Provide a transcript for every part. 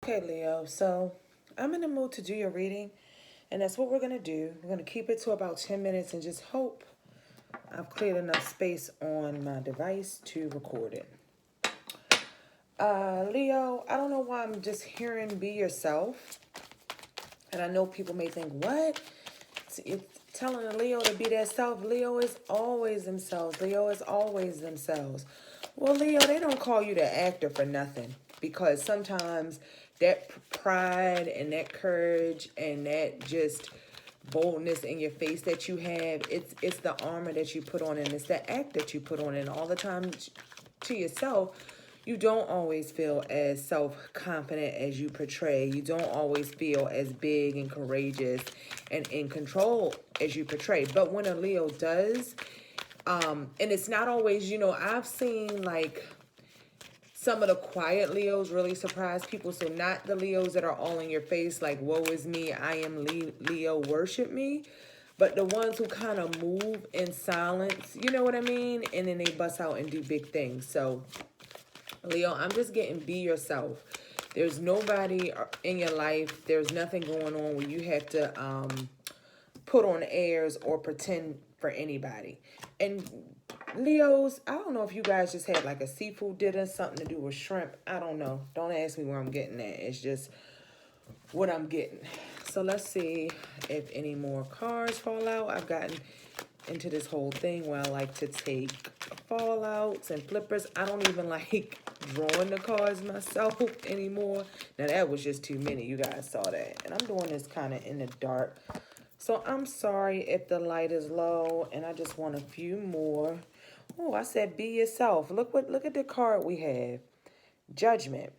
Okay, Leo, so I'm in the mood to do your reading, and that's what we're going to do. We're going to keep it to about 10 minutes and just hope I've cleared enough space on my device to record it. Leo, I don't know why I'm just hearing be yourself. And I know people may think, what? It's telling a Leo to be their self. Leo is always themselves. Leo is always themselves. Well, Leo, they don't call you the actor for nothing, because sometimes that pride and that courage and that just boldness in your face that you have, it's the armor that you put on, and it's the act that you put on, and all the time to yourself, you don't always feel as self-confident as you portray. You don't always feel as big and courageous and in control as you portray. But when a Leo does, and it's not always, I've seen like some of the quiet Leos really surprise people. So not the Leos that are all in your face like, woe is me, I am Leo, worship me. But the ones who kind of move in silence, you know what I mean? And then they bust out and do big things. So Leo, I'm just getting be yourself. There's nobody in your life. There's nothing going on where you have to put on airs or pretend for anybody. And Leos, I don't know if you guys just had like a seafood dinner, something to do with shrimp. I don't know. Don't ask me where I'm getting at. It's just what I'm getting. So let's see if any more cards fall out. I've gotten into this whole thing where I like to take fallouts and flippers. I don't even like drawing the cards myself anymore. Now that was just too many. You guys saw that. And I'm doing this kind of in the dark. So I'm sorry if the light is low, and I just want a few more. Oh, I said be yourself. Look at the card we have. Judgment.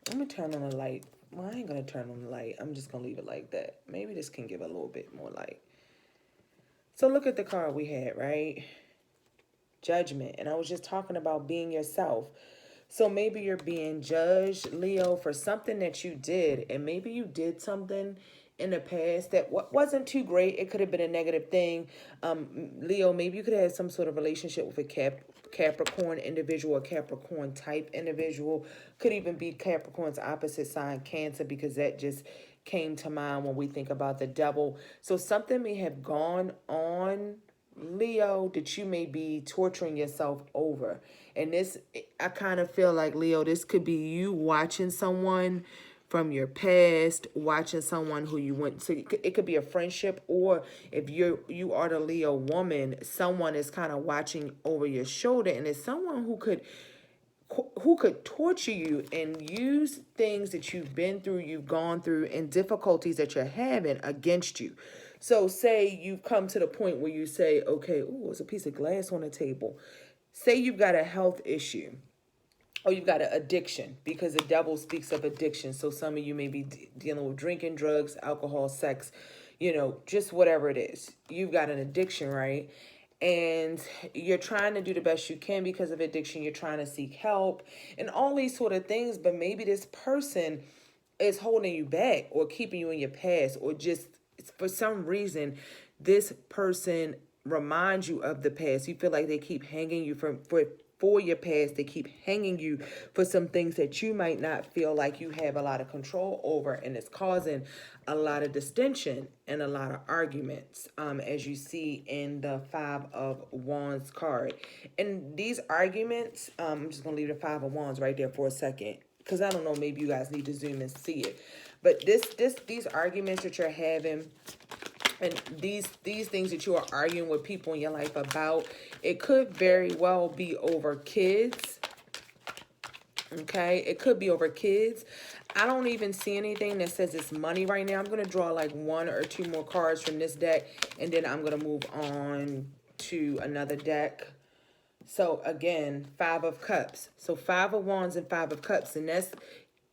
Let me turn on the light. Well, I ain't going to turn on the light. I'm just going to leave it like that. Maybe this can give a little bit more light. So look at the card we had, right? Judgment. And I was just talking about being yourself. So maybe you're being judged, Leo, for something that you did. And maybe you did something in the past that wasn't too great. It could have been a negative thing. Leo, maybe you could have had some sort of relationship with a Capricorn individual, a Capricorn type individual. Could even be Capricorn's opposite sign, Cancer, because that just came to mind when we think about the devil. So something may have gone on, Leo, that you may be torturing yourself over. And this, I kind of feel like, Leo, this could be you watching someone from your past, watching someone who you went to. It could be a friendship, or if you are the Leo woman, someone is kind of watching over your shoulder, and it's someone who could torture you and use things that you've been through, you've gone through, and difficulties that you're having against you. So say you've come to the point where you say, okay, ooh, there's a piece of glass on the table. Say you've got a health issue, or you've got an addiction, because the devil speaks of addiction. So some of you may be dealing with drinking, drugs, alcohol, sex, just whatever it is. You've got an addiction, right? And you're trying to do the best you can because of addiction. You're trying to seek help and all these sort of things. But maybe this person is holding you back or keeping you in your past, or just for some reason, this person reminds you of the past. You feel like they keep hanging you for your past. They keep hanging you for some things that you might not feel like you have a lot of control over, and it's causing a lot of distension and a lot of arguments, as you see in the Five of Wands card. And these arguments, I'm just gonna leave the Five of Wands right there for a second, because I don't know, maybe you guys need to zoom and see it. But these arguments that you're having, and these things that you are arguing with people in your life about, it could very well be over kids. Okay, it could be over kids. I don't even see anything that says it's money right now. I'm going to draw like one or two more cards from this deck, and then I'm going to move on to another deck. So again, Five of Cups. So Five of Wands and Five of Cups, and that's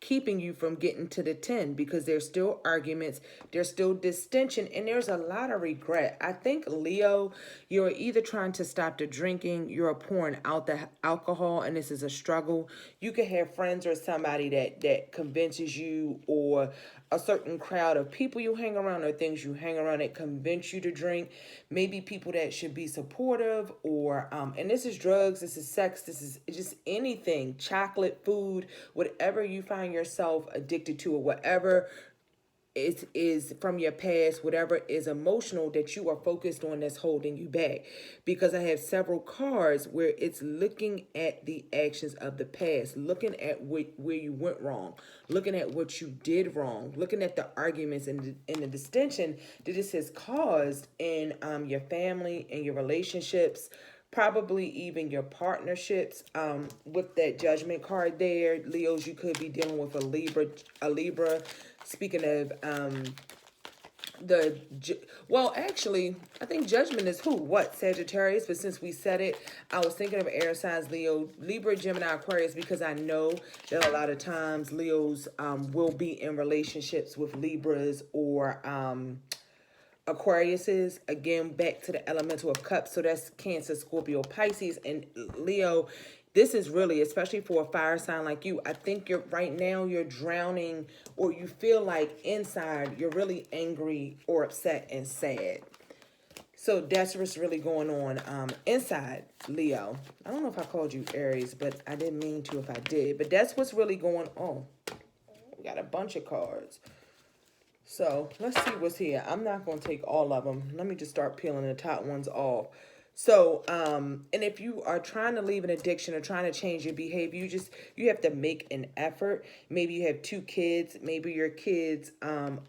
keeping you from getting to the 10, because there's still arguments, there's still distension, and there's a lot of regret. I think, Leo, you're either trying to stop the drinking, you're pouring out the alcohol, and this is a struggle. You could have friends or somebody that convinces you, or a certain crowd of people you hang around, or things you hang around that convince you to drink. Maybe people that should be supportive, or and this is drugs, this is sex, this is just anything, chocolate, food, whatever you find yourself addicted to, or whatever is from your past, whatever is emotional that you are focused on that's holding you back. Because I have several cards where it's looking at the actions of the past, looking at where you went wrong, looking at what you did wrong, looking at the arguments and the distinction that this has caused in your family and your relationships, probably even your partnerships. With that Judgment card there, Leos, you could be dealing with a Libra. Speaking of actually, I think Judgment is who? What? Sagittarius? But since we said it, I was thinking of air signs, Leo, Libra, Gemini, Aquarius, because I know that a lot of times Leos will be in relationships with Libras or Aquariuses. Again, back to the elemental of cups. So that's Cancer, Scorpio, Pisces, and Leo. This is really, especially for a fire sign like you, I think right now you're drowning, or you feel like inside you're really angry or upset and sad. So that's what's really going on inside, Leo. I don't know if I called you Aries, but I didn't mean to if I did. But that's what's really going on. We got a bunch of cards. So let's see what's here. I'm not going to take all of them. Let me just start peeling the top ones off. So, and if you are trying to leave an addiction or trying to change your behavior, you have to make an effort. Maybe you have 2 kids. Maybe your kids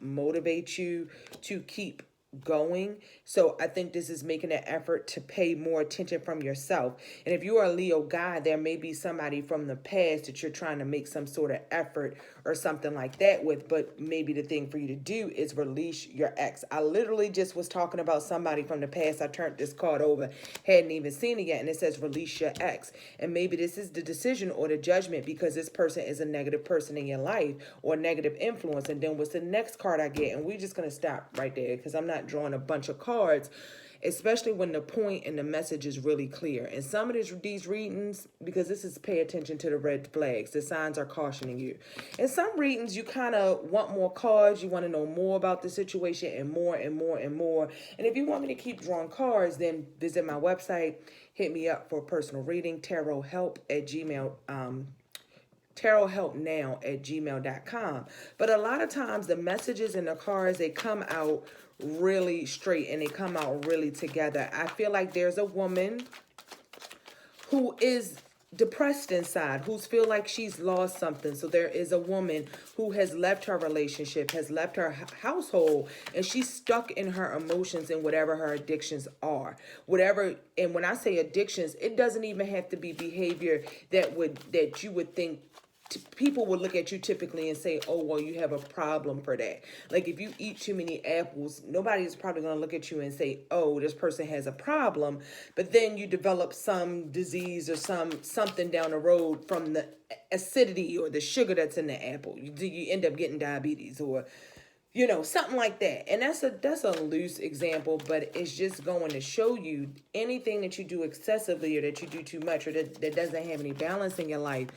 motivate you to keep going. So I think this is making an effort to pay more attention from yourself. And if you are a Leo guy, there may be somebody from the past that you're trying to make some sort of effort or something like that with, but maybe the thing for you to do is release your ex. I literally just was talking about somebody from the past. I turned this card over, hadn't even seen it yet, and it says release your ex. And maybe this is the decision or the judgment because this person is a negative person in your life or a negative influence. And then what's the next card I get? And we're just going to stop right there because I'm not drawing a bunch of cards, especially when the point and the message is really clear. And some of these readings, because this is pay attention to the red flags, the signs are cautioning you. In some readings, you kind of want more cards, you want to know more about the situation and more and more and more. And if you want me to keep drawing cards, then visit my website, hit me up for a personal reading, tarothelpnow@gmail.com. But a lot of times the messages and the cards, they come out really straight and they come out really together. I feel like there's a woman who is depressed inside, who's feel like she's lost something. So there is a woman who has left her relationship, has left her household, and she's stuck in her emotions and whatever her addictions are. Whatever, and when I say addictions, it doesn't even have to be behavior that you would think people would look at you typically and say, oh, well, you have a problem for that. Like if you eat too many apples, nobody is probably going to look at you and say, oh, this person has a problem. But then you develop some disease or something down the road from the acidity or the sugar that's in the apple. You end up getting diabetes or something like that. And that's a loose example, but it's just going to show you anything that you do excessively or that you do too much or that doesn't have any balance in your life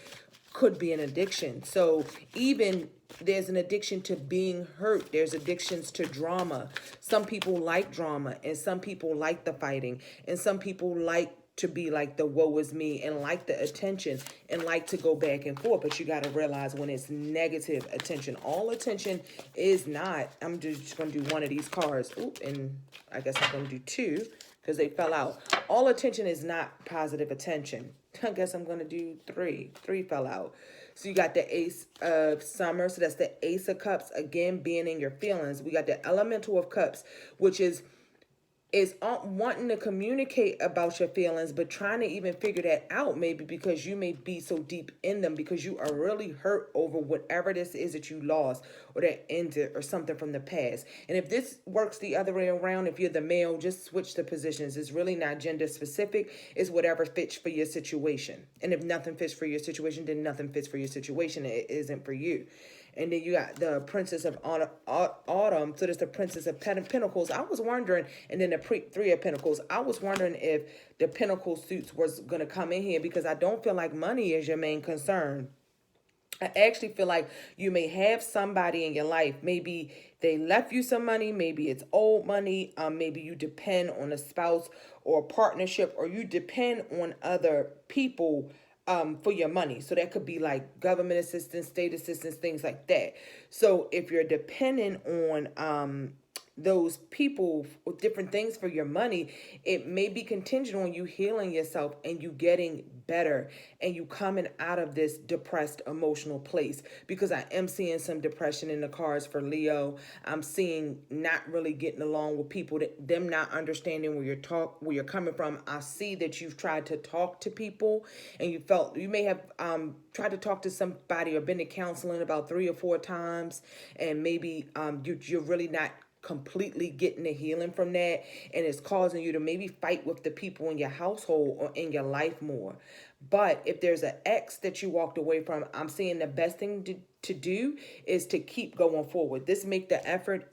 could be an addiction. So even there's an addiction to being hurt. There's addictions to drama. Some people like drama and some people like the fighting and some people like to be like the woe is me and like the attention and like to go back and forth. But you got to realize when it's negative attention, all attention is not, I'm just going to do one of these cards. Oop, and I guess I'm going to do 2 because they fell out. All attention is not positive attention. I guess I'm going to do 3. 3 fell out. So you got the Ace of Summer. So that's the Ace of Cups. Again, being in your feelings. We got the Elemental of Cups, which is wanting to communicate about your feelings, but trying to even figure that out maybe because you may be so deep in them because you are really hurt over whatever this is that you lost or that ended or something from the past. And if this works the other way around, if you're the male, just switch the positions. It's really not gender specific. It's whatever fits for your situation. And if nothing fits for your situation, then nothing fits for your situation. It isn't for you. And then you got the Princess of Autumn. So there's the Princess of Pentacles. I was wondering, and then the Three of Pentacles. I was wondering if the Pentacle suits was going to come in here because I don't feel like money is your main concern. I actually feel like you may have somebody in your life. Maybe they left you some money. Maybe it's old money. Maybe you depend on a spouse or a partnership, or you depend on other people for your money. So that could be like government assistance, state assistance, things like that. So if you're dependent on those people with different things for your money, it may be contingent on you healing yourself and you getting better and you coming out of this depressed emotional place, because I am seeing some depression in the cards for Leo. I'm seeing not really getting along with people, that them not understanding where you're coming from. I see that you've tried to talk to people and you felt you may have tried to talk to somebody or been to counseling about 3 or 4 times, and maybe you're really not completely getting the healing from that, and it's causing you to maybe fight with the people in your household or in your life more. But if there's an ex that you walked away from, I'm seeing the best thing to do is to keep going forward. This make the effort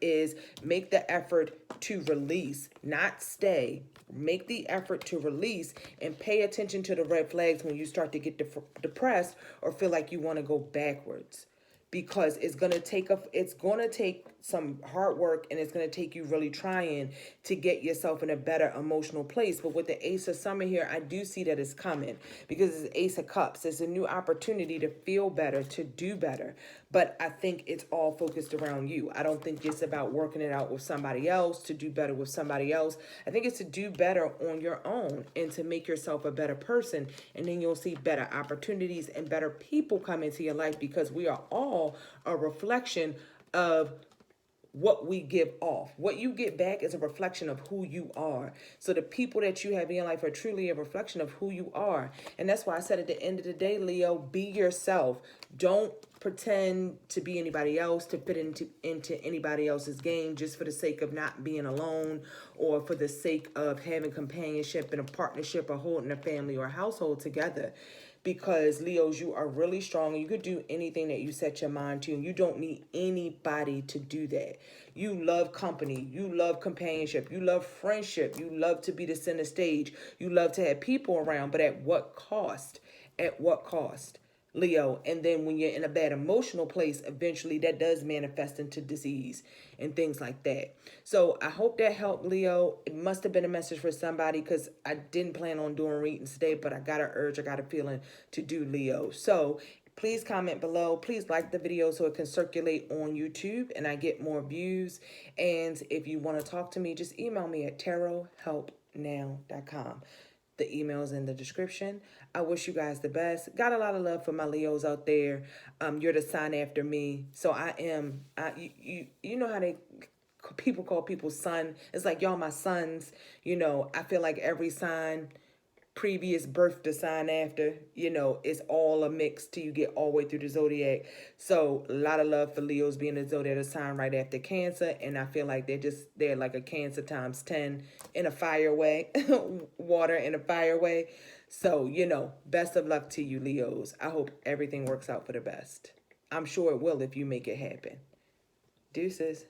to release, not stay. Make the effort to release and pay attention to the red flags when you start to get depressed or feel like you want to go backwards, because it's going to take some hard work, and it's going to take you really trying to get yourself in a better emotional place. But with the Ace of Summer here, I do see that it's coming, because it's Ace of Cups. It's a new opportunity to feel better, to do better. But I think it's all focused around you. I don't think it's about working it out with somebody else to do better with somebody else. I think it's to do better on your own and to make yourself a better person. And then you'll see better opportunities and better people come into your life, because we are all a reflection of what we give off. What you get back is a reflection of who you are. So the people that you have in your life are truly a reflection of who you are. And that's why I said at the end of the day, Leo, be yourself. Don't pretend to be anybody else, to fit into anybody else's game just for the sake of not being alone, or for the sake of having companionship and a partnership or holding a family or a household together. Because Leos, you are really strong and you could do anything that you set your mind to, and you don't need anybody to do that. You love company, you love companionship, you love friendship, you love to be the center stage, you love to have people around, but at what cost? At what cost, Leo? And then when you're in a bad emotional place, eventually that does manifest into disease and things like that. So I hope that helped, Leo. It must have been a message for somebody, because I didn't plan on doing readings today, but I got a feeling to do, Leo. So please comment below. Please like the video so it can circulate on YouTube and I get more views. And if you want to talk to me, just email me at tarothelpnow.com. The email's in the description. I wish you guys the best. Got a lot of love for my Leos out there. You're the sign after me. So you know how people call people son. It's like y'all my sons. I feel like every sign, previous birth to sign after, it's all a mix till you get all the way through the zodiac. So a lot of love for Leos being a zodiac sign right after Cancer, and I feel like they're like a Cancer times 10 in a fire way, water in a fire way. So best of luck to you, Leos. I hope everything works out for the best. I'm sure it will if you make it happen. Deuces.